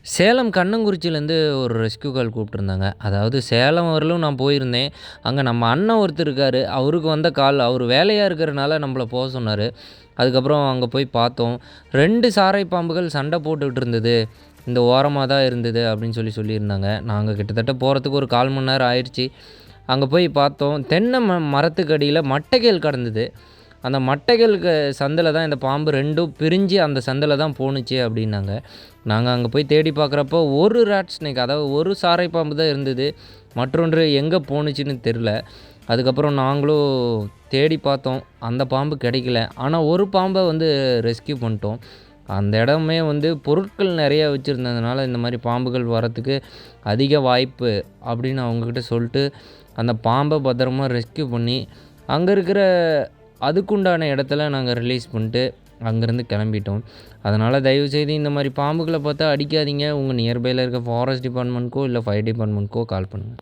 சேலம் கண்ணங்குறிச்சியிலேருந்து ஒரு ரெஸ்க்யூ கால் கூப்பிட்டுருந்தாங்க. அதாவது சேலம் வரலும் நான் போயிருந்தேன். அங்க நம்ம அண்ணன் ஒருத்தர் இருக்காரு. அவருக்கு வந்த கால். அவரு வேலையா இருக்கிறனால நம்மள சொன்னாரு. அதுக்கப்புறம் அங்க போய் பார்த்தோம். 2 சாரை பாம்புகள் சண்டை போட்டுட்டு இருந்தது. இந்த ஓரமா தான் இருந்தது அப்படின்னு சொல்லியிருந்தாங்க. நாங்க கிட்டத்தட்ட போறதுக்கு ஒரு 1/4 மணி நேரம் ஆயிருச்சு. அங்க போய் பார்த்தோம். தென்னை மரத்துக்கு அடியில மட்டைகள் கடந்தது. அந்த மட்டைகளுக்கு சந்துல தான் இந்த பாம்பு 2ம் பிரிஞ்சு அந்த சந்துல தான் போணுச்சு அப்டின்னாங்க. நாங்க அங்க போய் தேடி பார்க்குறப்போ ஒரு ராட் ஸ்னேக் அதாவது ஒரு சாரை பாம்பு தான் இருந்தது. மற்றொன்று எங்க போணுச்சுன்னு தெர்ல. அதுக்கப்புறம் நாங்களும் தேடி பார்த்தோம். அந்த பாம்பு கிடைக்கல. ஆனா ஒரு பாம்ப வந்து ரெஸ்க்யூ பண்ணிட்டோம். அந்த இடமே வந்து பொருட்கள் நெறைய வச்சிருந்ததுனால, இந்த மாரி பாம்புகள் வரத்துக்கு அதிக வாய்ப்பு அப்படின்னு அவங்ககிட்ட சொல்ட்டு, அந்த பாம்ப பத்திரமா ரெஸ்க்யூ பண்ணி, அங்க இருக்கிற அதுக்குண்டான இடத்துல நாங்க ரிலீஸ் பண்ணிட்டு, அங்கேருந்து கிளம்பிட்டோம். அதனால தயவுசெய்து இந்த மாரி பாம்புகள பார்த்தா அடிக்காதீங்க. உங்க நியர்பைல இருக்க ஃபாரஸ்ட் டிபார்ட்மெண்ட்க்கோ, இல்ல ஃபயர் டிபார்ட்மெண்ட்க்கோ கால் பண்ணுங்க.